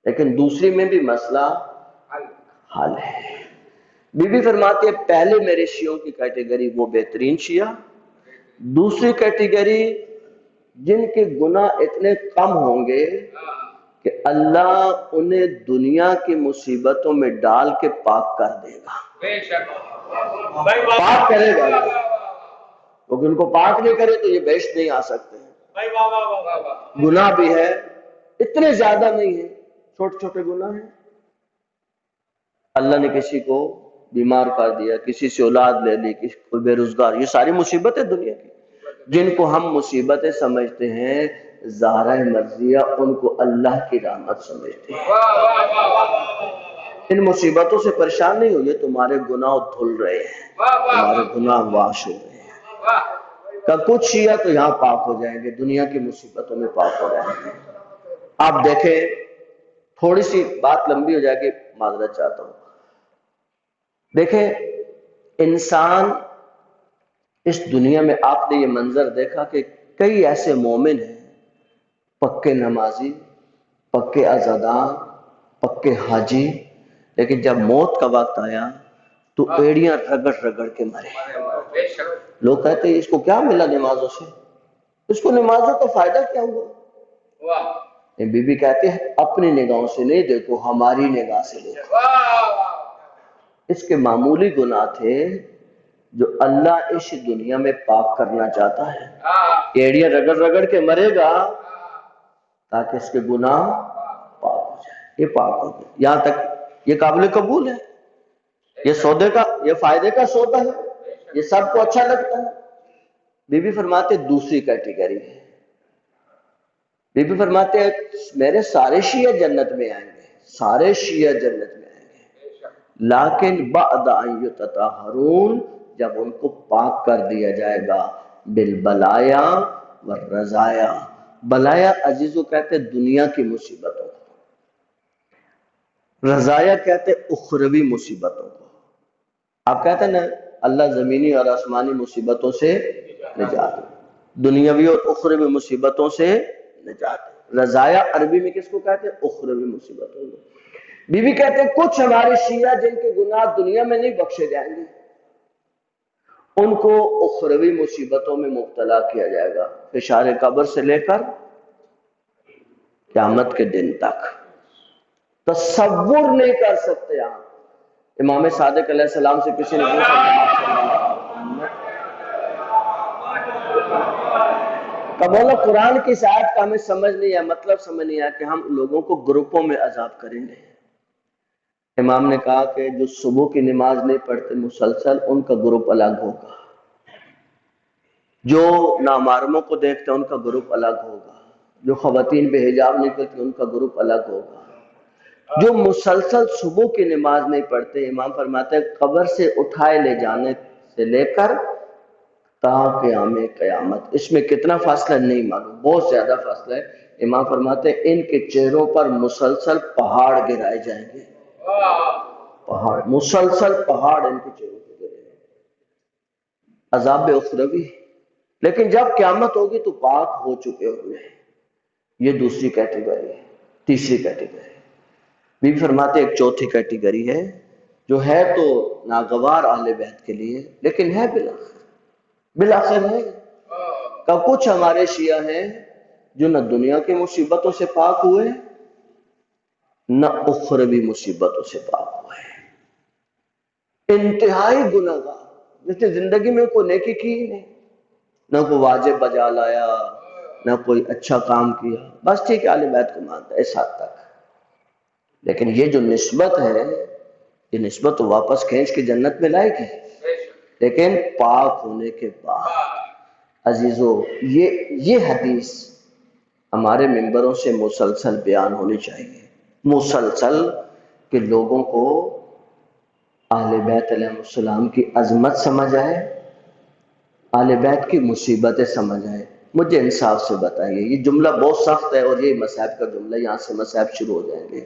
لیکن دوسری میں بھی مسئلہ حل ہے۔ بی بی فرماتی ہے پہلے میرے شیعوں کی کیٹیگری وہ بہترین شیعہ، دوسری کیٹیگری جن کے گناہ اتنے کم ہوں گے کہ اللہ انہیں دنیا کی مصیبتوں میں ڈال کے پاک کر دے گا، بے شک پاک کرے گا، کیونکہ ان کو پاک نہیں کرے تو یہ بہشت نہیں آ سکتے ہیں۔ گناہ بھی ہے، اتنے زیادہ نہیں ہیں، چھوٹے چھوٹے گناہ ہیں۔ اللہ نے کسی کو بیمار کر دیا، کسی سے اولاد لے لی، کسی کو بے روزگار، یہ ساری مصیبتیں دنیا کی جن کو ہم مصیبتیں سمجھتے ہیں ظاہرہ مرضیہ، ان کو اللہ کی رحمت سمجھتے ہیں۔ ان مصیبتوں سے پریشان نہیں ہوئے، تمہارے گناہ دھل رہے ہیں، تمہارے گناہ واش ہو رہے ہیں۔ کہ کچھ شیعہ تو یہاں پاک ہو جائیں گے، دنیا کی مصیبتوں میں پاک ہو جائیں گے۔ آپ دیکھیں، تھوڑی سی بات لمبی ہو جائے گی، معذرت چاہتا ہوں۔ دیکھیں انسان اس دنیا میں، آپ نے یہ منظر دیکھا کہ کئی ایسے مومن ہیں، پکے نمازی، پکے عزادار، پکے حاجی، لیکن جب موت کا وقت آیا تو ایڑیاں رگڑ رگڑ کے مرے۔ بے شک لوگ کہتے ہیں اس کو کیا ملا نمازوں سے، اس کو نمازوں کا فائدہ کیا ہوا؟ واہ بی بی کہتے ہیں اپنی نگاہوں سے نہیں دیکھو، ہماری نگاہ سے دیکھو۔ واہ اس کے معمولی گناہ تھے جو اللہ اس دنیا میں پاک کرنا چاہتا ہے۔ ایڑیاں رگڑ رگڑ کے مرے گا تاکہ اس کے گناہ پاک ہو جائے۔ یہ پاک ہو گئے، یہاں تک یہ قابل قبول ہے، یہ سودے کا، یہ فائدے کا سودا ہے، یہ سب کو اچھا لگتا ہے۔ بی بی فرماتے دوسری کیٹیگری ہے، بی بی فرماتے ہیں میرے سارے شیعہ جنت میں آئیں گے، سارے شیعہ جنت میں آئیں گے، لیکن بعد ان یتطہرون، جب ان کو پاک کر دیا جائے گا، بالبلایا والرزایا۔ بلایا عزیزو کہتے دنیا کی مصیبتوں کو، رزایا کہتے اخروی مصیبتوں کو۔ آپ کہتے ہیں نا اللہ زمینی اور آسمانی مصیبتوں سے نجات دے، دنیاوی اور اخروی مصیبتوں سے نجات دے۔ رضایا عربی میں کس کو کہتے ہیں؟ اخروی مصیبتوں کو۔ بی بی کہتے ہیں کچھ ہمارے شیعہ جن کے گناہ دنیا میں نہیں بخشے جائیں گے، ان کو اخروی مصیبتوں میں مبتلا کیا جائے گا، فشار قبر سے لے کر قیامت کے دن تک۔ تصور نہیں کر سکتے آپ۔ امام صادق علیہ السلام سے کسی نے پوچھا کہ مولا قرآن کی اس آیت کا ہمیں سمجھ نہیں آیا، مطلب سمجھ نہیں آیا کہ ہم لوگوں کو گروپوں میں عذاب کریں گے۔ امام نے کہا کہ جو صبح کی نماز نہیں پڑھتے مسلسل، ان کا گروپ الگ ہوگا، جو نامحرموں کو دیکھتے ہیں ان کا گروپ الگ ہوگا، جو خواتین بے حجاب نکلتی ان کا گروپ الگ ہوگا، جو مسلسل صبح کی نماز نہیں پڑھتے، امام فرماتے ہیں قبر سے اٹھائے لے جانے سے لے کر تا قیام قیامت، اس میں کتنا فاصلہ نہیں معلوم، بہت زیادہ فاصلہ ہے۔ امام فرماتے ہیں ان کے چہروں پر مسلسل پہاڑ گرائے جائیں گے، پہاڑ، مسلسل پہاڑ ان کے چہروں پر گرائے جائیں گے، عذاب اخروی۔ لیکن جب قیامت ہوگی تو پاک ہو چکے ہوئے ہیں۔ یہ دوسری کیٹیگری ہے۔ تیسری کیٹیگری بی بی فرماتے ایک چوتھی کیٹیگری ہے جو ہے تو ناگوار اہل بیت کے لیے، لیکن ہے بالآخر ہے کہ کچھ ہمارے شیعہ ہیں جو نہ دنیا کی مصیبتوں سے پاک ہوئے نہ اخروی مصیبتوں سے پاک ہوئے، انتہائی گناہگار، جیسے زندگی میں کوئی نیکی کی ہی نہیں، نہ کوئی واجب بجا لایا، نہ کوئی اچھا کام کیا، بس ٹھیک ہے اہل بیت کو مانتا ہے اس حد تک۔ لیکن یہ جو نسبت ہے، یہ نسبت تو واپس کھینچ کے جنت میں لائے گی، لیکن پاک ہونے کے بعد۔ عزیزو یہ حدیث ہمارے ممبروں سے مسلسل بیان ہونی چاہیے، مسلسل، کہ لوگوں کو اہل بیت علیہ السلام کی عظمت سمجھ آئے، اہل بیت کی مصیبتیں سمجھ آئے۔ مجھے انصاف سے بتائیے، یہ جملہ بہت سخت ہے اور یہ مصائب کا جملہ، یہاں سے مصائب شروع ہو جائیں گے۔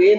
3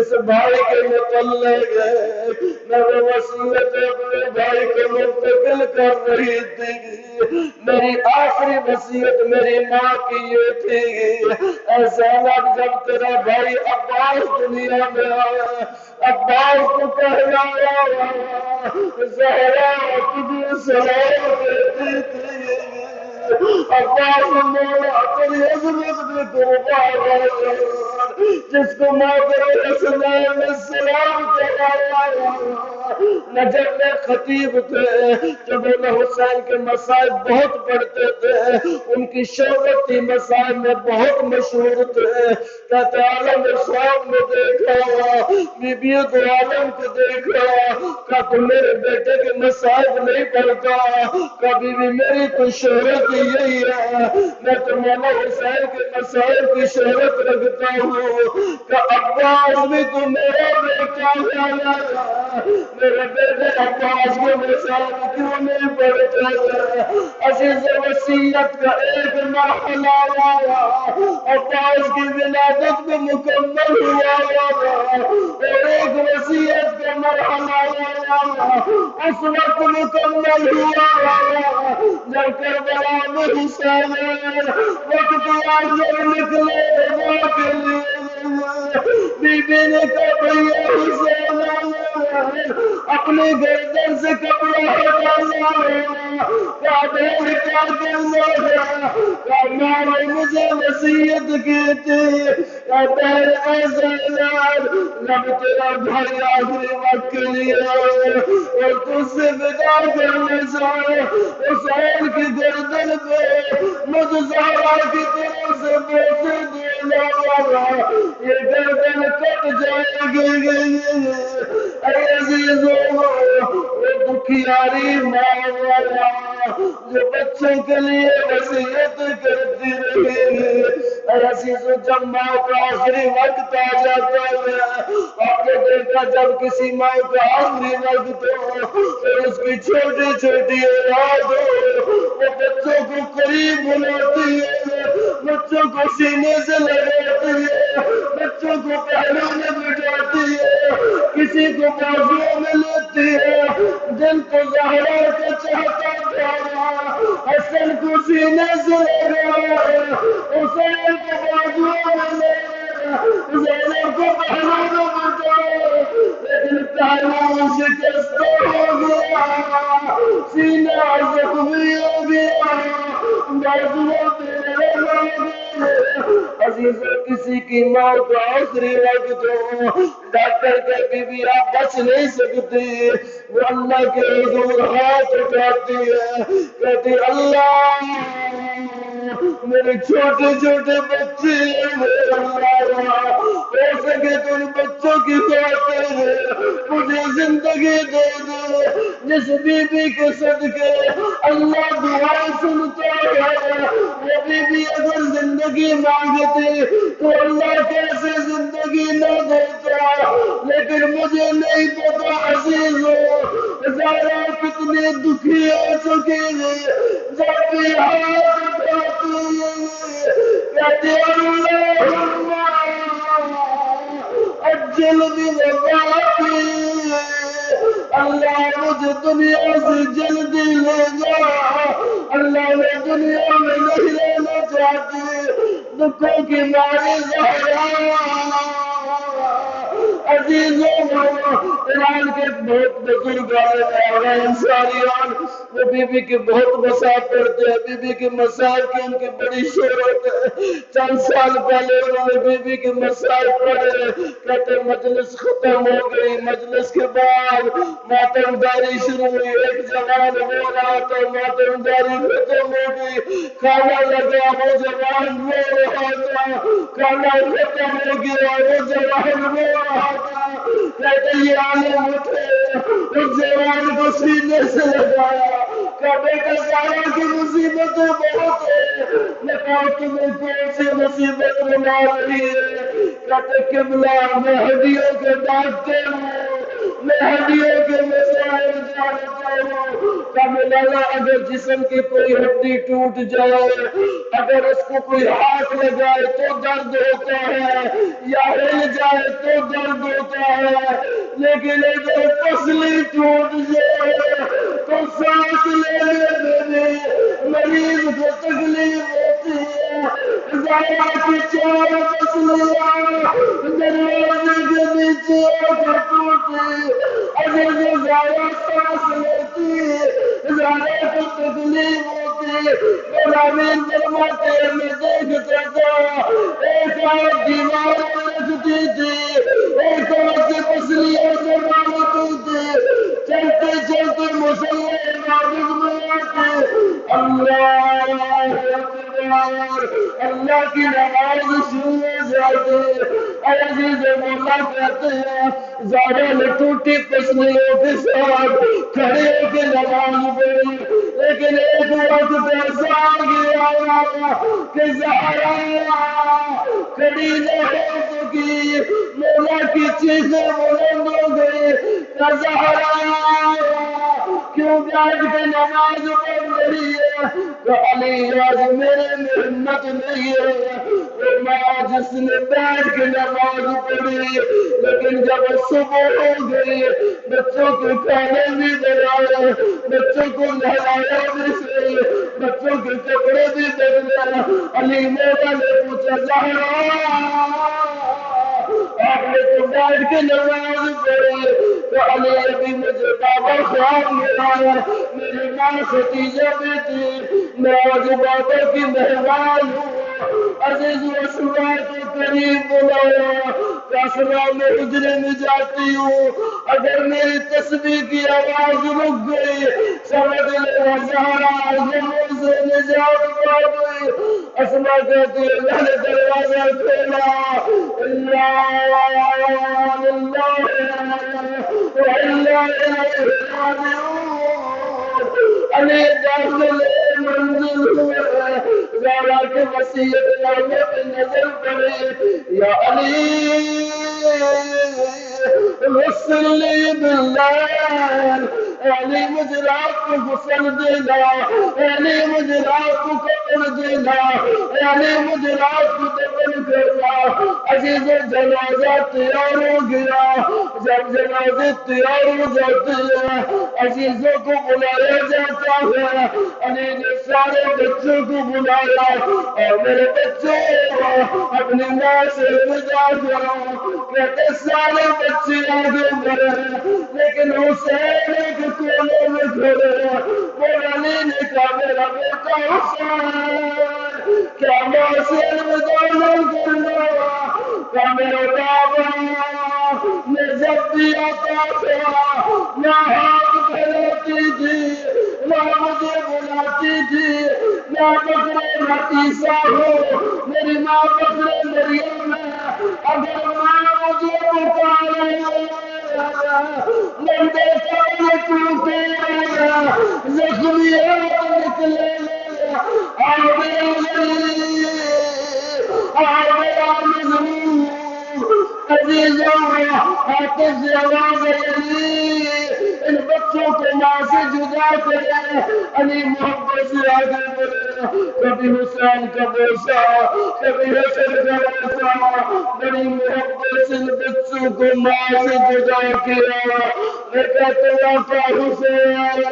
اس بھائی کے متعلق میں وہ وصیت اپنے بھائی کو منتقل کر رہی تھی، میری آخری وصیت میری ماں کی یہ تھی، اے زینب جب تیرا بھائی عباس دنیا میں آیا، عباس کو کہنا زہرا تجھے سلام دیتی تھی، عباس مولا اپنی عظمت میں قربان جس کو مادر اسلام میں سلام کہلایا۔ نجف میں خطیب تھے، جب حسین کے مسائب بہت پڑھتے تھے، ان کی شہرت تھی، مسائب میں بہت مشہور تھے، کہتے عالم اسلام نے دیکھا، بی بی دو عالم کو دیکھا، کہ تو میرے بیٹے کے مسائب نہیں پڑھتا، کبھی بھی میری تو شہرت یہی ہے، میں تو مولا حسین کے مسائب کی شہرت رکھتا ہوں، کہ عباس بھی تو میرا بیٹا ہے، میرے بیٹے عباس کے مسائب کیوں نہیں پڑھتا؟ عزیز وصیت کا ایک مرحلہ آیا، عباس کی ولادت میں مکمل ہوا اور ایک وصیت کا مرحلہ آیا، اس وقت مکمل ہوا جب کربلا میں حسین وقت آخر نکلے کے لیے، بی بی نے کہا بھیا حسین اپنے گردن سے کپڑا ہٹانا ہے، مجھے وصیت کی تھی جب تیرا بھائی آخری وقت کے لیے اور تجھ سے ودا کرنے جائے، حسین کی گردن پہ مجھ زہرا کی طرف سے بیٹے دینا، یہ گردن کٹ جائے گی، اے عزیزوں وہ دکھیاری ماں والا جو بچوں کے لیے وصیت کرتی رہی، اے عزیزوں جب ماں کا آخری وقت آ جاتا ہے، آپ نے دیکھا جب کسی ماں کا آخری وقت ہو پھر اس کی چھوٹی چھوٹی اولاد ہو، وہ بچوں کو قریب بلاتی ہے، بچوں کو سینے سے لگاتی ہے، بچوں کو پہلو میں بٹھاتی ہے، کسی کو بازوؤں میں لیتی ہے، دل کو زہرا کو چاہتا تھا، حسن کو سینے سے لگا، حسین کو بازوؤں میں لگا، زینب کو پہلو میں بٹھا، لیکن پہلو شکست ہو گیا، سینہ زخمی ہو گیا، بازوؤں میں لگا گیا۔ عزیزوں کسی کی ماں کا آخری وقت ہو، ڈاکٹر کے بی بی آپ بچ نہیں سکتی، وہ اللہ کے حضور ہاتھ اٹھاتی ہے، کہتی اللہ میرے چھوٹے چھوٹے بچے ہو سکے تو ان بچوں کی خاطر مجھے زندگی دے دے، جس بی بی کے صدقے اللہ دعائیں سنتا ہے، وہ بی بی اگر زندگی مانگتی تو اللہ کیسے زندگی نہ دیتا، لیکن مجھے نہیں پتا عزیزوں زہرا کتنی دکھی ہو چکی ہے، جب بھی ہاتھ اٹھاتی ہے کہتی اللہم اجل بوفاتی، اللہ مجھے دنیا سے جلدی لے جا، اللہ میں دنیا میں نہیں رہنا چاہتی، دکھوں کی ماری زہرا۔ عزیزوں ایران کے بہت بزرگ آئے انصاریان، وہ بی بی کے بہت مسائل پڑھتے ہیں، بی بی کے مسائل کی ان کی بڑی شہرت ہے، چند سال پہلے انہوں نے بی بی کے مسائل پڑھے، کہتے مجلس ختم ہو گئی، مجلس کے بعد ماتمداری شروع ہوئی، ایک جوان ہو رہا تھا، ماتمداری ختم ہو گئی، کھانا لگا وہ جوان رو رہا تھا، کھانا ختم ہو گیا وہ جوان رو رہا تھا، کہتے یہ عالم اٹھے اس جوان کو سینے سے لگایا، کہ بیٹا زہرا کی مصیبتیں بہت ہے، لیکن تمہیں کون سی مصیبت رلا رہی ہے، کہتے قبلہ میں ہڈیوں کے ڈاکٹر ہوں، میں ہڈیوں کے مسائل جانتا ہوں۔ کہ مولانا اگر جسم کی کوئی ہڈی ٹوٹ جائے، اگر اس کو کوئی ہاتھ لگائے تو درد ہوتا ہے، یا ہل جائے تو درد ہوتا ہے، لیکن اگر پسلی ٹوٹ جائے تو سانس لینے میں مریض کو تکلیف ہوتی ہے۔ ذرا کی چار پسلیاں دروازے کے نیچے آ ٹوٹی، اگر جو ذرا سانس لیتی ذرا کو تکلیف ہوتی۔ غلامین فرماتے ہیں میں دیکھتا تھا ایک آنکھ دیوار رکھتی تھی، ایک آنکھ کی پسلیاں جمع ہوتی تھی، چلتے چلتے مسلح نازک میں آتے اللہ اکبر، اللہ کی نماز شروع ہو جاتی۔ عزیز مولا کہتے ہیں زہرا نے ٹوٹی پسلیوں کے ساتھ کھڑے ہو کے نماز پڑھی، لیکن ایک وقت ایسا آ گیا کہ زہرا کھڑی نہ ہو سکی، مولا کی چیخیں بلند ہو گئی کہ زہرا کیوں بیٹھ کے نماز پڑھ رہی ہے؟ کہ علی آج میرے میں ہمت نہیں ہے، میں جس نے بیٹھ کے نماز پڑھی، لیکن جب صبح ہو گئی بچوں کے کھانے بھی بنائے، بچوں کو نہلایا بھی صحیح، بچوں کے کپڑے بھی بدلے، علی مولا نے پوچھا زہرا آپ نے تو بیٹھ کے نماز پڑھی؟ تو علی ابھی مجھے بابا خواب میں آیا، میری ماں ختیجہ بیٹی، میں آج بابا کی مہمان ہوں۔ عزیز اسما کے قریب بلایا، اسما میں حجرے میں جاتی ہوں، اگر میری تسبیح کی آواز رک گئی سمجھ لے زہرا غموں سے نجات پا گئی۔ اسما کہتی ہے میں نے دروازہ کھولا، علی داخل منزل ہوئے، زہرا کے وصیت نامے پہ نظر پڑی، یا علی غسل لی باللیل، علی مجھے رات کو غسل دینا، علی مجھے رات کو کفن دینا، علی مجھے رات کو دفن کرنا۔ عزیز جنازہ تیار ہو گیا، جب جنازے تیار ہو جاتے ہیں عزیزوں کو بلایا جاتا ہے، علی نے سارے بچوں کو بلایا اور میرے بچوں اپنی ماں سے رجا کرو، کہتے سارے بچے آگے بڑھے لیکن حسین ایک کونے میں کھڑے ہیں۔ وہ علی نے کہا میرا بیٹا حسین کیا ماں سے رجا نہ کرنا؟ کہا میرا بابا میں جب بھی آتا تھا نہ ہاتھ پھیلاتی تھی نہ مجھے بلاتی تھی، نہ بکرے نہ عیسیٰ ہو، میری ماں بکرے مریم ہے، اگر ماں مجھے پکارے لمبے سارے ٹوٹے زخمی نکلے عزیزوں حافظ آواز علی ان بچوں کو ماں سے جدا کرے، علی محبت سے آگے بڑھے، کبھی حسین کا بوسہ کبھی حسن کا بوسہ، بڑی محبت سے ان بچوں کو ماں سے جدا کیا۔ میں کہتا ہوں کہ حسین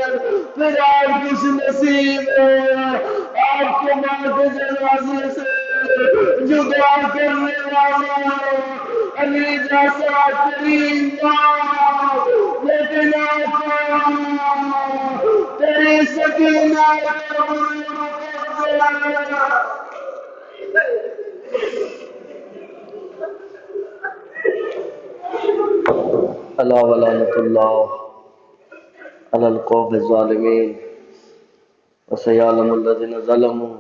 پھر آپ کس نصیب ہے آپ کو ماں کے جنازے سے جدا کرنے والا علی جیسا کریم باپ، لیکن آقا تیری سکینہ اللہ ولعنت اللہ علی القوم الظالمین وسیعلم الذین ظلموا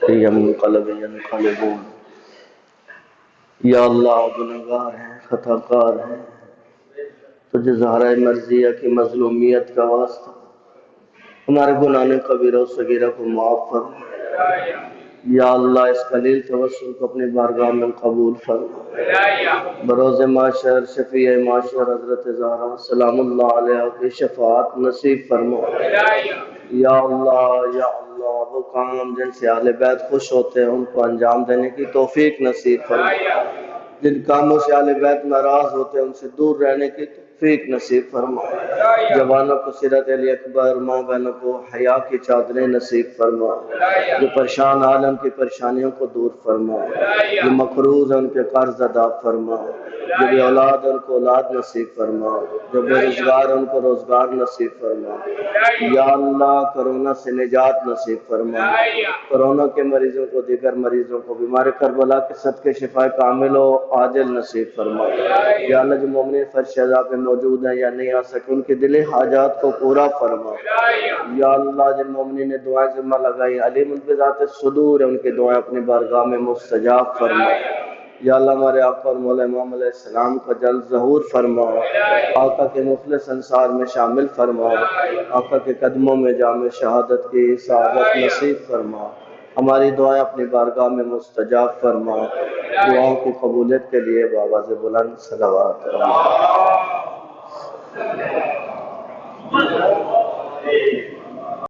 فی منقلب ینقلبون۔ یا اللہ گنہگار ہیں، خطا کار ہیں، تجھے زہرہ مرضیہ کی مظلومیت کا واسطہ ہمارے گناہ کبیرہ و صغیرہ کو معاف فرما، یا اللہ اس قلیل توسل کو اپنی بارگاہ میں قبول فرما۔ بروز معاشر شفیع معاشر حضرت زہرا سلام اللہ علیہ کی شفاعت نصیب فرما۔ یا اللہ وہ کام جن سے اہل بیت خوش ہوتے ہیں ان کو انجام دینے کی توفیق نصیب فرما۔ جن کاموں سے اہل بیت ناراض ہوتے ہیں ان سے دور رہنے کی توفیق نصیب فرما۔ جوانوں کو سیرت علی اکبر، ماں بہنوں کو حیا کی چادریں نصیب فرما۔ جو پریشان عالم کی پریشانیوں کو دور فرما۔ جو مقروض ہیں ان کے قرض ادا فرما۔ جو بے اولاد ان کو اولاد نصیب فرما۔ جو بے روزگار ان کو روزگار نصیب فرما۔ یا اللہ کرونا سے نجات نصیب فرما۔ کرونا کے مریضوں کو دیگر مریضوں کو بیمار کربلا کے صدقے شفا کامل و عاجل نصیب فرما۔ یا اللہ جو مومنین فرش عذاب پہ موجود ہیں یا نہیں آ سکے ان کے دلی حاجات کو پورا فرما۔ یا اللہ جن مومنین نے دعائیں ذمہ لگائی علیم ان پہ ذات صدور ہے ان کی دعائیں اپنی بارگاہ میں مستجاب فرما۔ یا اللہ ہمارے آقا اور مولا امام علیہ السلام کا جلد ظہور فرما۔ آقا کے مخلص انصار میں شامل فرما۔ آقا کے قدموں میں جام شہادت کی سعادت نصیب فرما۔ ہماری دعائیں اپنی بارگاہ میں مستجاب فرما۔ دعاؤں کی قبولیت کے لیے بآواز بلند صلوات۔